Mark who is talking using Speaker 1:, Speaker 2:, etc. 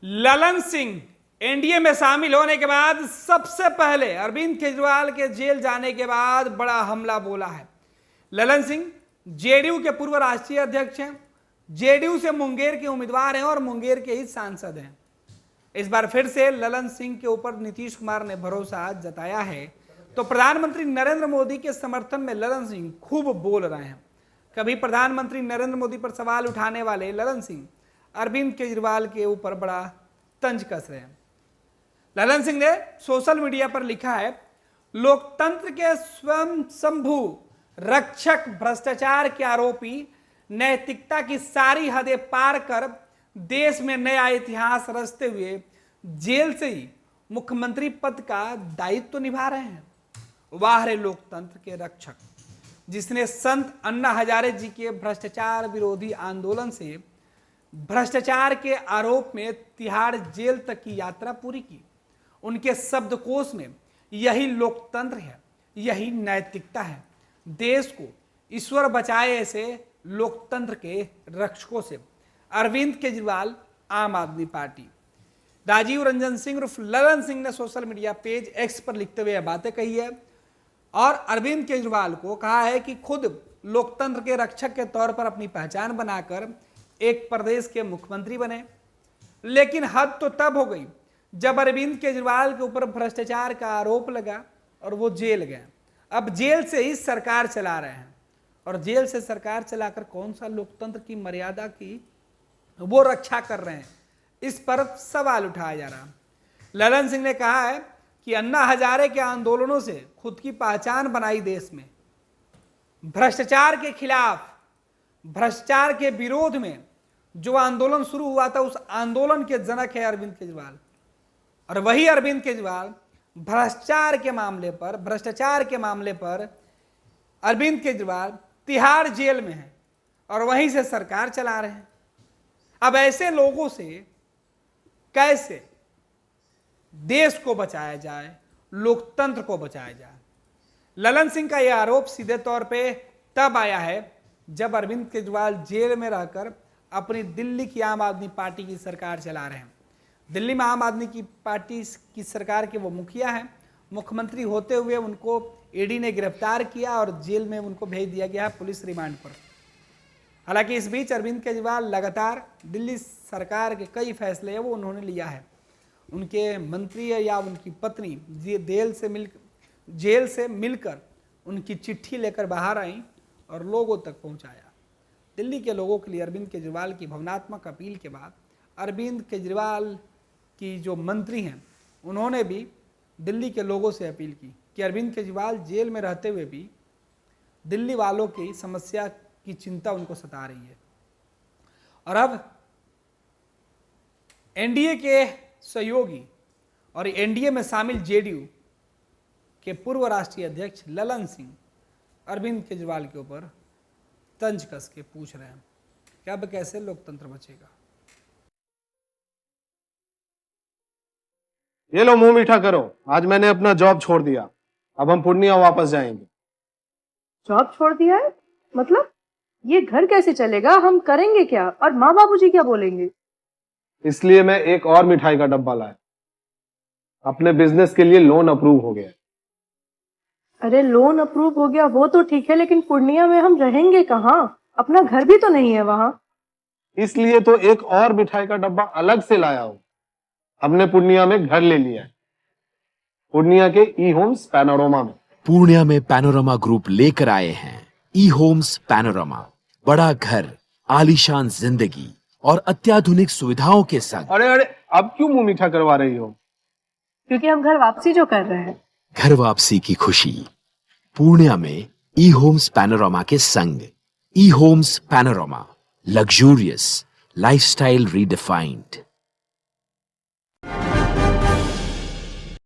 Speaker 1: Lalan Singh NDA में शामिल होने के बाद सबसे पहले अरविंद केजरीवाल के जेल जाने के बाद बड़ा हमला बोला है। ललन सिंह जेडीयू के पूर्व राष्ट्रीय अध्यक्ष हैं, जेडीयू से मुंगेर के उम्मीदवार हैं और मुंगेर के ही सांसद हैं। इस बार फिर से ललन सिंह के ऊपर नीतीश कुमार ने भरोसा जताया है, तो प्रधानमंत्री नरेंद्र मोदी के समर्थन में ललन सिंह खूब बोल रहे हैं। कभी प्रधानमंत्री नरेंद्र मोदी पर सवाल उठाने वाले ललन सिंह अरविंद केजरीवाल के ऊपर बड़ा तंज कस रहे हैं। ललन सिंह ने सोशल मीडिया पर लिखा है, लोकतंत्र के स्वयं शंभू रक्षक भ्रष्टाचार के आरोपी नैतिकता की सारी हदें पार कर देश में नया इतिहास रचते हुए जेल से ही मुख्यमंत्री पद का दायित्व निभा रहे हैं। वाह रे लोकतंत्र के रक्षक, जिसने संत अन्ना हजारे जी के भ्रष्टाचार विरोधी आंदोलन से भ्रष्टाचार के आरोप में तिहाड़ जेल तक की यात्रा पूरी की। उनके शब्दकोश में यही लोकतंत्र है, यही नैतिकता है। देश को ईश्वर बचाए ऐसे लोकतंत्र के रक्षकों से। अरविंद केजरीवाल, आम आदमी पार्टी। राजीव रंजन सिंह उर्फ ललन सिंह ने सोशल मीडिया पेज एक्स पर लिखते हुए बातें कही है और अरविंद केजरीवाल को कहा है कि खुद लोकतंत्र के रक्षक के तौर पर अपनी पहचान बनाकर एक प्रदेश के मुख्यमंत्री बने। लेकिन हद तो तब हो गई जब अरविंद केजरीवाल के ऊपर भ्रष्टाचार का आरोप लगा और वो जेल गए। अब जेल से ही सरकार चला रहे हैं और जेल से सरकार चलाकर कौन सा लोकतंत्र की मर्यादा की वो रक्षा कर रहे हैं, इस पर सवाल उठाया जा रहा है। ललन सिंह ने कहा है कि अन्ना हजारे के आंदोलनों से खुद की पहचान बनाई देश में। भ्रष्टाचार के खिलाफ, भ्रष्टाचार के विरोध में जो आंदोलन शुरू हुआ था, उस आंदोलन के जनक है अरविंद केजरीवाल। और वही अरविंद केजरीवाल भ्रष्टाचार के मामले पर अरविंद केजरीवाल तिहाड़ जेल में है और वहीं से सरकार चला रहे हैं। अब ऐसे लोगों से कैसे देश को बचाया जाए, लोकतंत्र को बचाया जाए? ललन सिंह का यह आरोप सीधे तौर पे तब आया है जब अरविंद केजरीवाल जेल में रहकर अपनी दिल्ली की आम आदमी पार्टी की सरकार चला रहे हैं। दिल्ली में आम आदमी की पार्टी की सरकार के वो मुखिया हैं। मुख्यमंत्री होते हुए उनको ईडी ने गिरफ्तार किया और जेल में उनको भेज दिया गया पुलिस रिमांड पर। हालांकि इस बीच अरविंद केजरीवाल लगातार दिल्ली सरकार के कई फैसले वो उन्होंने लिया है। उनके मंत्री या उनकी पत्नी जेल से मिलकर उनकी चिट्ठी लेकर बाहर आई और लोगों तक पहुंचाया। दिल्ली के लोगों के लिए अरविंद केजरीवाल की भावनात्मक अपील के बाद अरविंद केजरीवाल की जो मंत्री हैं उन्होंने भी दिल्ली के लोगों से अपील की कि अरविंद केजरीवाल जेल में रहते हुए भी दिल्ली वालों की समस्या की चिंता उनको सता रही है। और अब एनडीए के सहयोगी और एनडीए में शामिल जेडीयू के पूर्व राष्ट्रीय अध्यक्ष ललन सिंह अरविंद केजरीवाल के ऊपर तंज कस के पूछ रहे हैं कि अब कैसे लोकतंत्र बचेगा।
Speaker 2: ये लो, मुंह मीठा करो। आज मैंने अपना जॉब छोड़ दिया, अब हम पूर्णिया वापस जाएंगे।
Speaker 3: जॉब छोड़ दिया है? मतलब ये घर कैसे चलेगा? हम करेंगे क्या और माँ बाबूजी क्या बोलेंगे?
Speaker 2: इसलिए मैं एक और मिठाई का डब्बा लाया। अपने बिजनेस के लिए लोन अप्रूव हो गया।
Speaker 3: अरे लोन अप्रूव हो गया वो तो ठीक है, लेकिन पूर्णिया में हम रहेंगे कहाँ? अपना घर भी तो नहीं है वहाँ।
Speaker 2: इसलिए तो एक और मिठाई का डब्बा अलग से लाया हूँ। हमने पूर्णिया में घर ले लिया है, पूर्णिया के ई होम्स पैनोरमा में।
Speaker 4: पूर्णिया में पैनोरमा ग्रुप लेकर आए हैं ई होम्स पैनोरमा। बड़ा घर, आलीशान जिंदगी और अत्याधुनिक सुविधाओं के संग।
Speaker 2: अरे अब क्यों मुंह मीठा करवा रही हो?
Speaker 3: क्योंकि हम घर वापसी जो कर रहे हैं।
Speaker 4: घर वापसी की खुशी पूर्णिया में ई होम्स पैनोरमा के संग। E homes panorama, luxurious lifestyle redefined.